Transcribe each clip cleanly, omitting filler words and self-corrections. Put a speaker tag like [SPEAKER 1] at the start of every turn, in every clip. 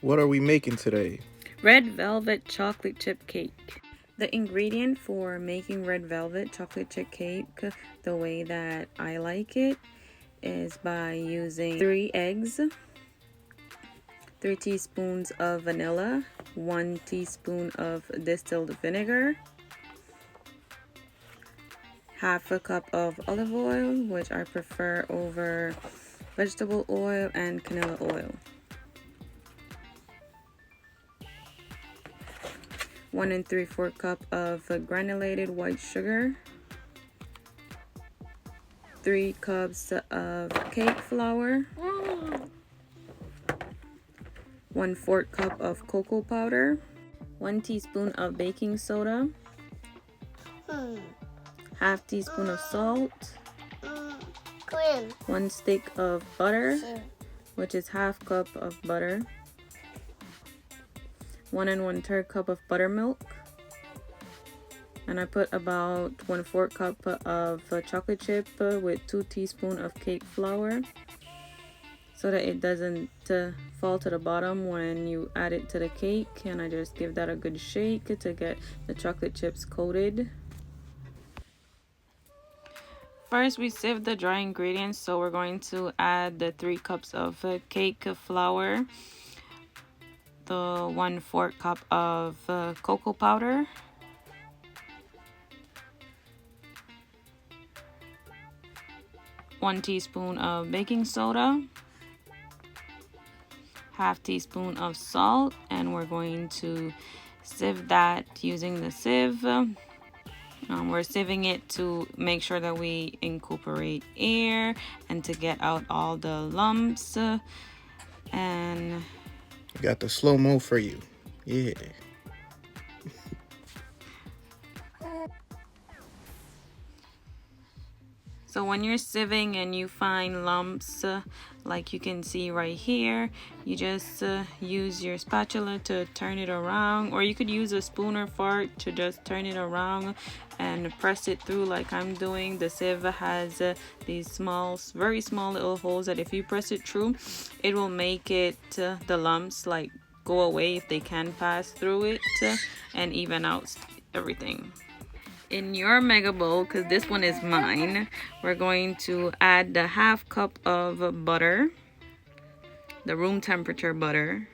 [SPEAKER 1] What are we making today?
[SPEAKER 2] Red velvet chocolate chip cake. The ingredient for making red velvet chocolate chip cake, the way that I like it, is by using 3 eggs, 3 teaspoons of vanilla, 1 teaspoon of distilled vinegar, half a cup of olive oil, which I prefer over vegetable oil, and canola oil. 1 3/4 cup of granulated white sugar, 3 cups of cake flour, 1/4 cup of cocoa powder, 1 teaspoon of baking soda, half teaspoon of salt, 1 stick of butter, which is half cup of butter, 1 1/3 cup of buttermilk, and I put about 1/4 cup of chocolate chip with 2 teaspoons of cake flour, so that it doesn't fall to the bottom when you add it to the cake. And I just give that a good shake to get the chocolate chips coated. First, we sieve the dry ingredients, so we're going to add the 3 cups of cake flour, the 1/4 cup of cocoa powder, one teaspoon of baking soda, half teaspoon of salt, and we're going to sieve that using the sieve. We're sieving it to make sure that we incorporate air and to get out all the lumps. And
[SPEAKER 1] I got the slow-mo for you. Yeah.
[SPEAKER 2] so when you're sieving and you find lumps, like you can see right here, you just use your spatula to turn it around, or you could use a spoon or fork to just turn it around and press it through like I'm doing. The sieve has these small, very small little holes that if you press it through, it will make it the lumps like go away if they can pass through it, and even out everything. In your mega bowl, because this one is mine, we're going to add the half cup of butter, the room temperature butter,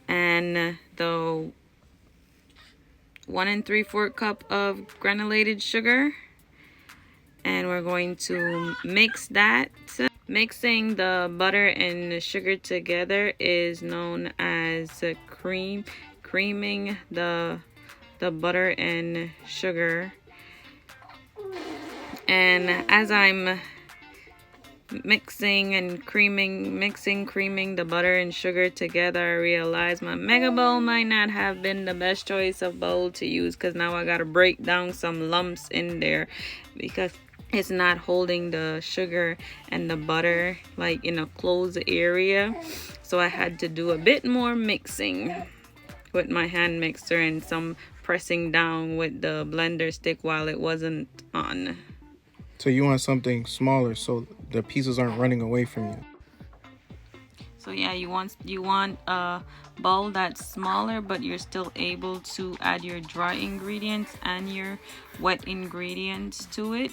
[SPEAKER 2] and the 1 3/4 cup of granulated sugar, and we're going to mix that. Mixing the butter and the sugar together is known as creaming the butter and sugar. And as I'm creaming the butter and sugar together, I realize my mega bowl might not have been the best choice of bowl to use, because now I gotta break down some lumps in there because it's not holding the sugar and the butter like in a closed area. So I had to do a bit more mixing with my hand mixer and some pressing down with the blender stick while it wasn't on.
[SPEAKER 1] So you want something smaller so the pieces aren't running away from you.
[SPEAKER 2] So yeah, you want a bowl that's smaller, but you're still able to add your dry ingredients and your wet ingredients to it,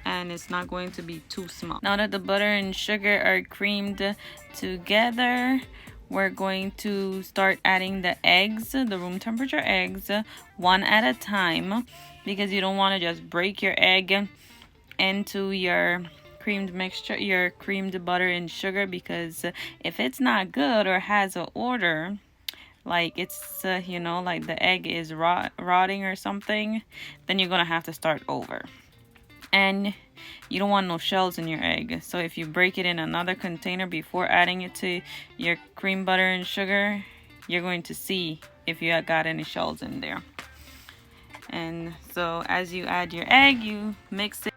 [SPEAKER 2] and it's not going to be too small. Now that the butter and sugar are creamed together, we're going to start adding the eggs, the room temperature eggs, one at a time, because you don't want to just break your egg into your creamed mixture, your creamed butter and sugar, because if it's not good or has an odor, like it's like the egg is rotting or something, then you're gonna have to start over. And you don't want no shells in your egg, so if you break it in another container before adding it to your cream butter and sugar, you're going to see if you got any shells in there. And so as you add your egg, you mix it.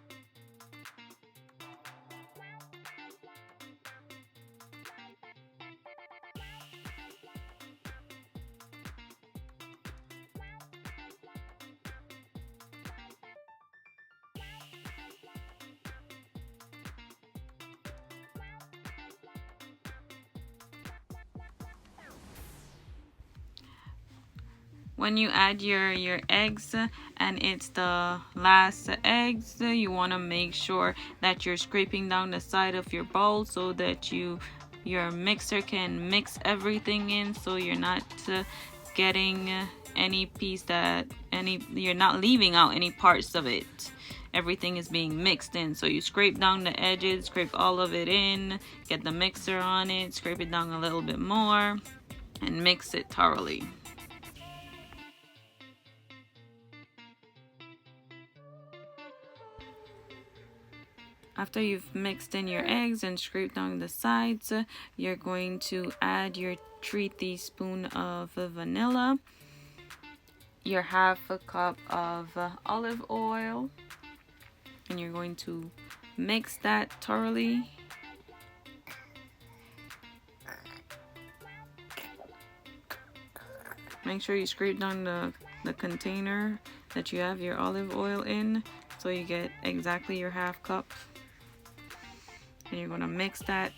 [SPEAKER 2] When you add your eggs and it's the last eggs, you want to make sure that you're scraping down the side of your bowl so that your mixer can mix everything in, so you're not getting any piece you're not leaving out any parts of it. Everything is being mixed in. So you scrape down the edges, scrape all of it in, get the mixer on it, scrape it down a little bit more, and mix it thoroughly. After you've mixed in your eggs and scraped down the sides, you're going to add your 3 teaspoons of vanilla, your half a cup of olive oil, and you're going to mix that thoroughly. Make sure you scrape down the container that you have your olive oil in so you get exactly your half cup. And you're going to mix that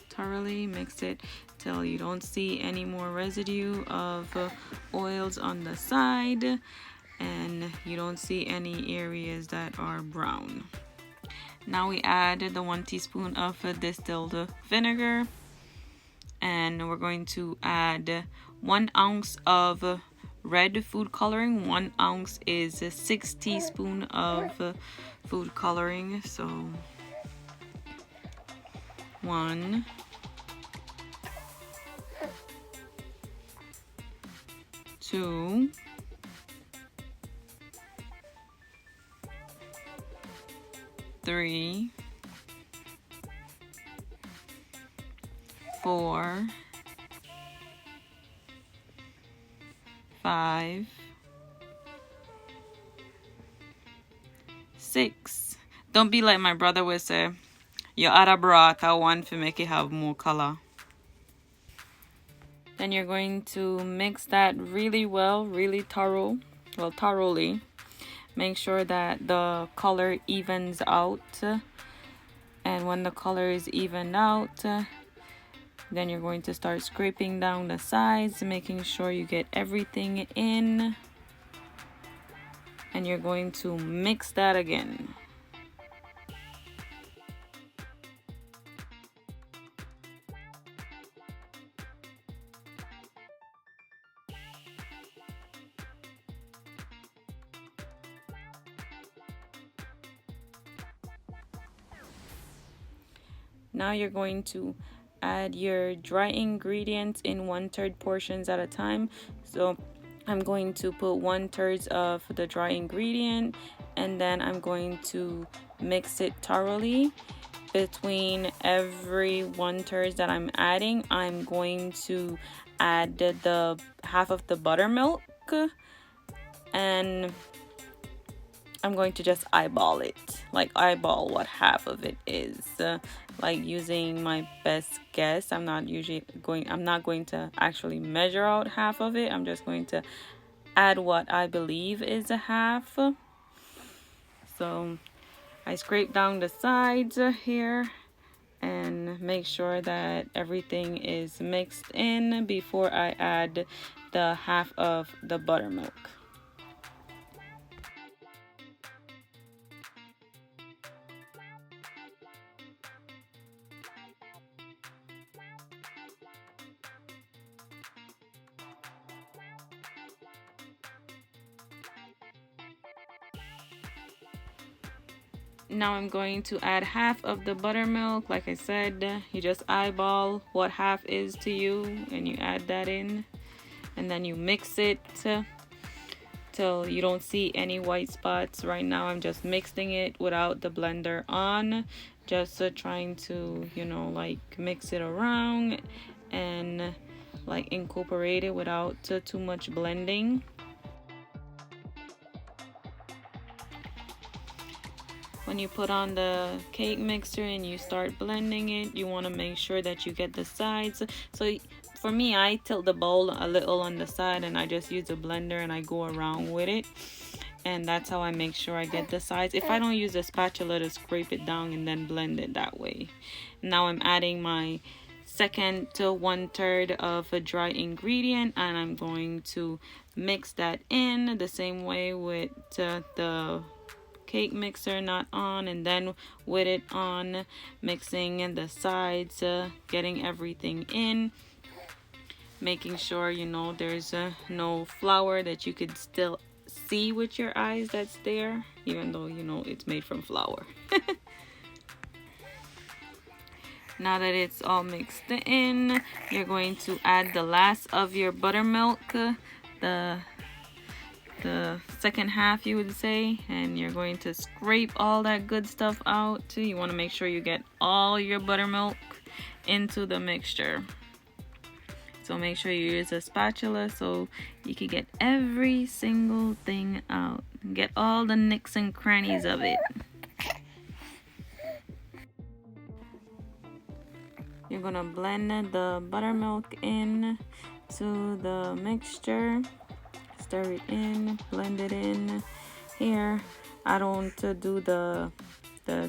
[SPEAKER 2] thoroughly. Mix it till you don't see any more residue of oils on the side, and you don't see any areas that are brown. Now we add the 1 teaspoon of distilled vinegar, and we're going to add 1 ounce of red food coloring. 1 ounce is 6 teaspoons of food coloring. So 1, 2, 3, 4, 5, 6. Don't be like my brother would say, you add a broth I want to make it have more color. Then you're going to mix that really well, really thoroughly. Make sure that the color evens out. And when the color is evened out, then you're going to start scraping down the sides, making sure you get everything in. And you're going to mix that again. Now you're going to add your dry ingredients in 1/3 portions at a time. So I'm going to put 1/3 of the dry ingredient, and then I'm going to mix it thoroughly. Between every 1/3 that I'm adding, I'm going to add the half of the buttermilk, and I'm going to just eyeball it, like eyeball what half of it is, like using my best guess. I'm not going to actually measure out half of it. I'm just going to add what I believe is a half. So I scrape down the sides here and make sure that everything is mixed in before I add the half of the buttermilk. Now I'm going to add half of the buttermilk. Like I said, you just eyeball what half is to you and you add that in, and then you mix it till you don't see any white spots. Right now I'm just mixing it without the blender on, just trying to, like mix it around and like incorporate it without too much blending. When you put on the cake mixer and you start blending it, you want to make sure that you get the sides. So for me, I tilt the bowl a little on the side and I just use a blender and I go around with it. And that's how I make sure I get the sides. If I don't use a spatula to scrape it down and then blend it that way. Now I'm adding my second to 1/3 of a dry ingredient, and I'm going to mix that in the same way with the cake mixer not on, and then with it on, mixing in the sides, getting everything in, making sure there's no flour that you could still see with your eyes that's there, even though it's made from flour. Now that it's all mixed in, you're going to add the last of your buttermilk, the second half, you would say, and you're going to scrape all that good stuff out. You want to make sure you get all your buttermilk into the mixture. So make sure you use a spatula so you can get every single thing out. Get all the nicks and crannies of it. You're gonna blend the buttermilk in to the mixture. Stir it in, blend it in. Here, I don't do the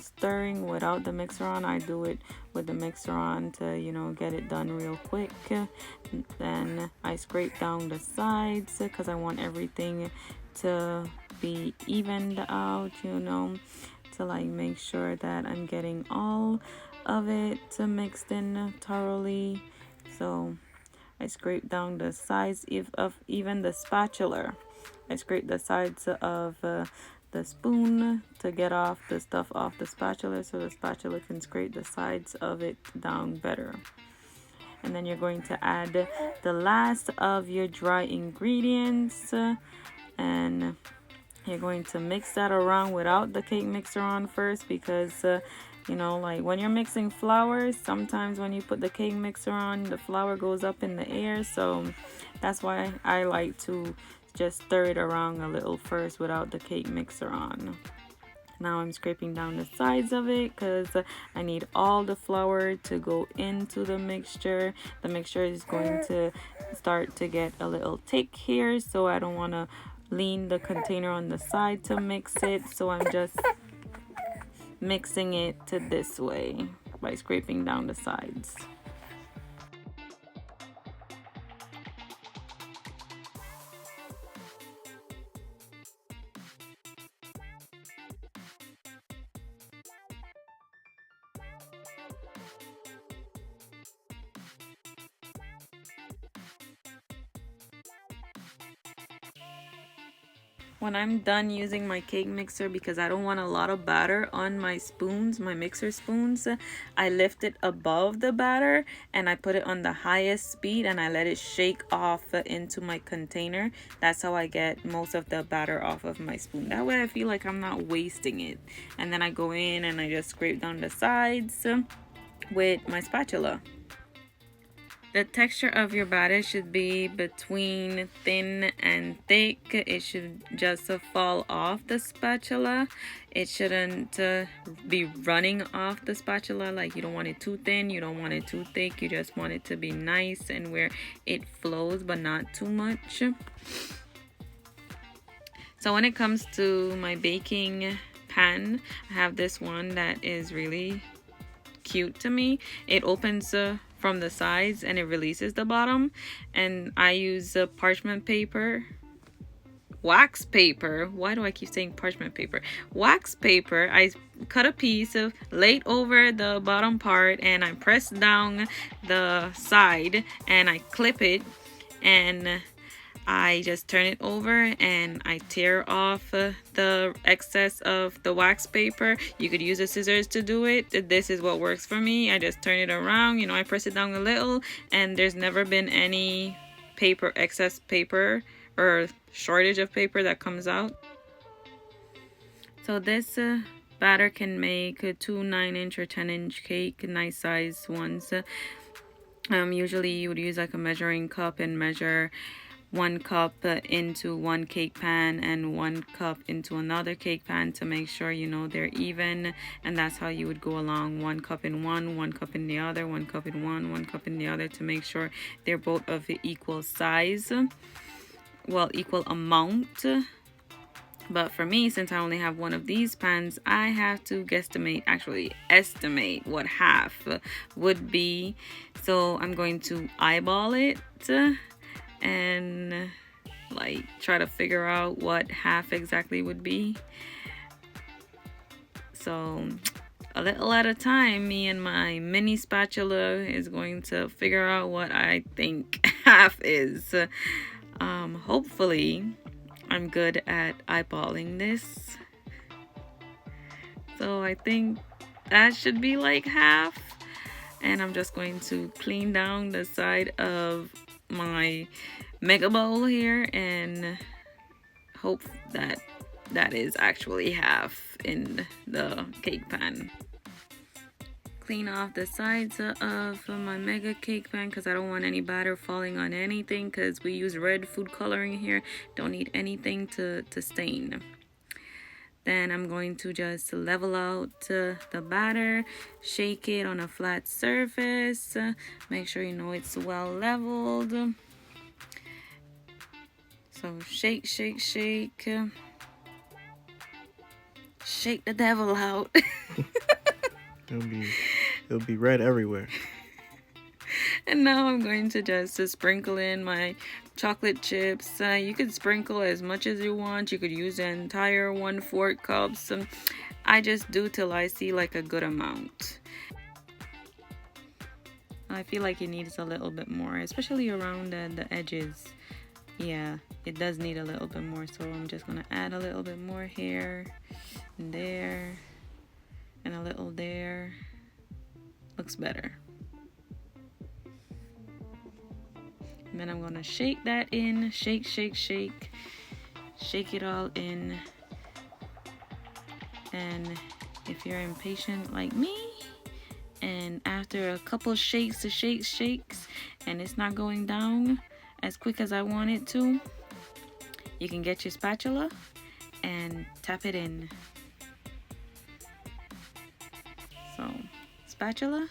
[SPEAKER 2] stirring without the mixer on. I do it with the mixer on to get it done real quick. Then I scrape down the sides because I want everything to be evened out, till I make sure that I'm getting all of it mixed in thoroughly. So I scrape down the sides of even the spatula. I scrape the sides of the spoon to get off the stuff off the spatula, so the spatula can scrape the sides of it down better. And then you're going to add the last of your dry ingredients, and you're going to mix that around without the cake mixer on first, because like when you're mixing flour, sometimes when you put the cake mixer on, the flour goes up in the air. So that's why I like to just stir it around a little first without the cake mixer on. Now I'm scraping down the sides of it because I need all the flour to go into the mixture. The mixture is going to start to get a little thick here, so I don't want to lean the container on the side to mix it. So I'm just mixing it to this way by scraping down the sides. When I'm done using my cake mixer, because I don't want a lot of batter on my spoons, my mixer spoons, I lift it above the batter and I put it on the highest speed and I let it shake off into my container. That's how I get most of the batter off of my spoon. That way I feel like I'm not wasting it. And then I go in and I just scrape down the sides with my spatula. The texture of your batter should be between thin and thick. It should just fall off the spatula. It shouldn't be running off the spatula. Like, you don't want it too thin, you don't want it too thick. You just want it to be nice and where it flows but not too much. So when it comes to my baking pan, I have this one that is really cute to me. It opens from the sides and it releases the bottom, and I use parchment paper, wax paper. Why do I keep saying parchment paper? Wax paper. I cut a piece of, laid over the bottom part, and I press down the side and I clip it, and I just turn it over and I tear off the excess of the wax paper. You could use the scissors to do it. This is what works for me. I just turn it around, I press it down a little, and there's never been any excess paper or shortage of paper that comes out. So this batter can make 2 9-inch or 10-inch cake, nice size ones. Usually you would use like a measuring cup and measure 1 cup into one cake pan and 1 cup into another cake pan to make sure they're even, and that's how you would go along. 1 cup in one, 1 cup in the other, 1 cup in one, 1 cup in the other, to make sure they're both of the equal size, well, equal amount. But for me, since I only have one of these pans, I have to guesstimate, actually estimate what half would be. So I'm going to eyeball it and like try to figure out what half exactly would be. So a little at a time, me and my mini spatula is going to figure out what I think half is. Hopefully I'm good at eyeballing this. So I think that should be like half. And I'm just going to clean down the side of my mega bowl here and hope that that is actually half in the cake pan. Clean off the sides of my mega cake pan because I don't want any batter falling on anything, because we use red food coloring here. Don't need anything to stain. Then I'm going to just level out the batter, shake it on a flat surface, make sure you know it's well leveled. So shake, shake, shake. Shake the devil out.
[SPEAKER 1] It'll be red everywhere.
[SPEAKER 2] And now I'm going to just sprinkle in my chocolate chips. You could sprinkle as much as you want. You could use the entire 1/4 cups. I just do till I see like a good amount. I feel like it needs a little bit more, especially around the edges. Yeah, it does need a little bit more, so I'm just gonna add a little bit more here and there and a little there. Looks better. And then I'm gonna shake that in, shake, shake, shake, shake it all in. And if you're impatient like me, and after a couple shakes and it's not going down as quick as I want it to, you can get your spatula and tap it in. So spatula,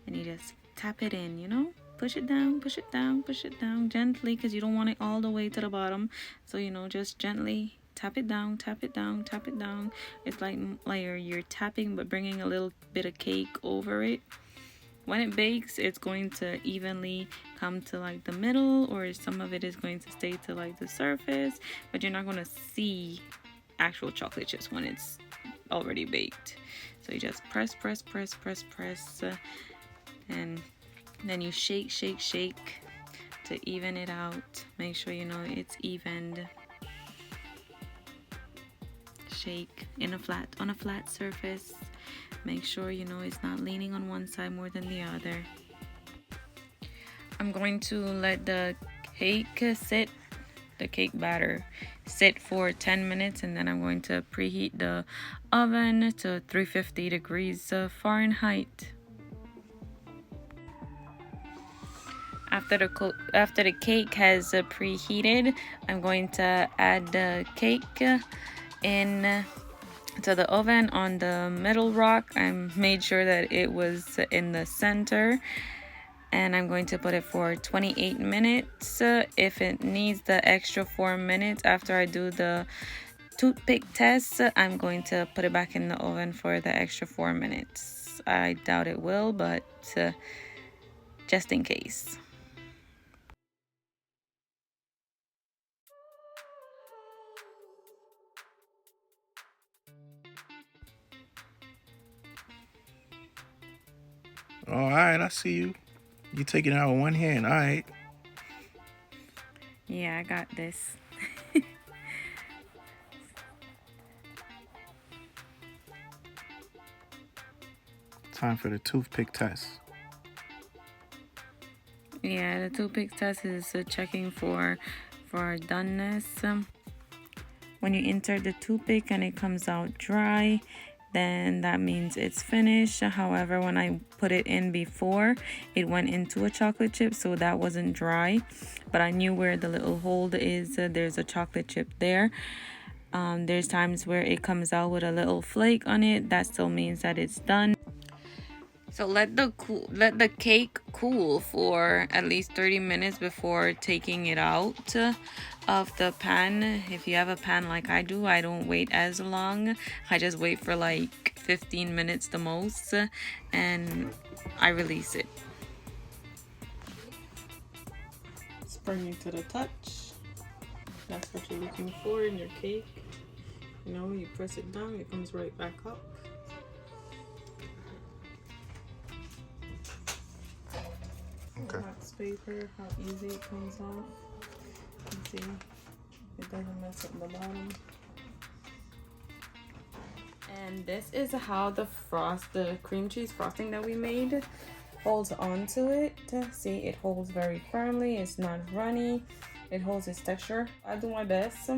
[SPEAKER 2] and you just tap it in, you know, push it down, push it down, push it down gently, because you don't want it all the way to the bottom. So, you know, just gently tap it down, tap it down, tap it down. It's like you're tapping but bringing a little bit of cake over it. When it bakes, it's going to evenly come to like the middle, or some of it is going to stay to like the surface, but you're not going to see actual chocolate chips when it's already baked. So you just press, press, press, press, press, and then you shake, shake, shake to even it out. Make sure you know it's evened. Shake on a flat surface. Make sure you know it's not leaning on one side more than the other. I'm going to let the cake batter sit for 10 minutes, and then I'm going to preheat the oven to 350 degrees Fahrenheit. After the cake has preheated, I'm going to add the cake in to the oven on the middle rack. I made sure that it was in the center, and I'm going to put it for 28 minutes. If it needs the extra 4 minutes after I do the toothpick test, I'm going to put it back in the oven for the extra 4 minutes. I doubt it will, but just in case.
[SPEAKER 1] Oh, all right, I see you. You taking it out with one hand, all right.
[SPEAKER 2] Yeah, I got this.
[SPEAKER 1] Time for the toothpick test.
[SPEAKER 2] Yeah, the toothpick test is checking for doneness. When you insert the toothpick and it comes out dry, then that means it's finished. However, when I put it in before, it went into a chocolate chip, so that wasn't dry. But I knew where the little hole is. There's a chocolate chip there. There's times where it comes out with a little flake on it. That still means that it's done. So let the cake cool for at least 30 minutes before taking it out of the pan. If you have a pan like I do, I don't wait as long. I just wait for like 15 minutes the most, and I release it. Spring to the touch. That's what you're looking for in your cake. You know, you press it down, it comes right back up.
[SPEAKER 1] Okay.
[SPEAKER 2] Wax paper, how easy it comes off. You see, it doesn't mess up the bottom. And this is how the cream cheese frosting that we made holds onto it. See, it holds very firmly. It's not runny. It holds its texture. I do my best.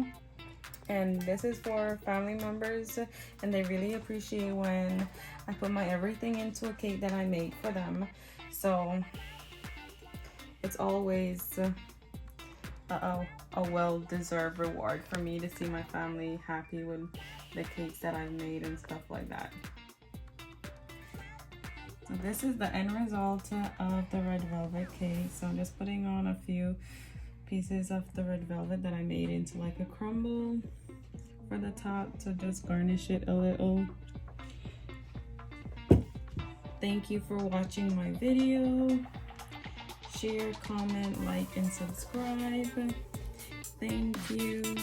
[SPEAKER 2] And this is for family members, and they really appreciate when I put my everything into a cake that I make for them. So it's always a well-deserved reward for me to see my family happy with the cakes that I've made and stuff like that. So this is the end result of the red velvet cake. So I'm just putting on a few pieces of the red velvet that I made into like a crumble for the top to just garnish it a little. Thank you for watching my video. Share, comment, like, and subscribe. Thank you.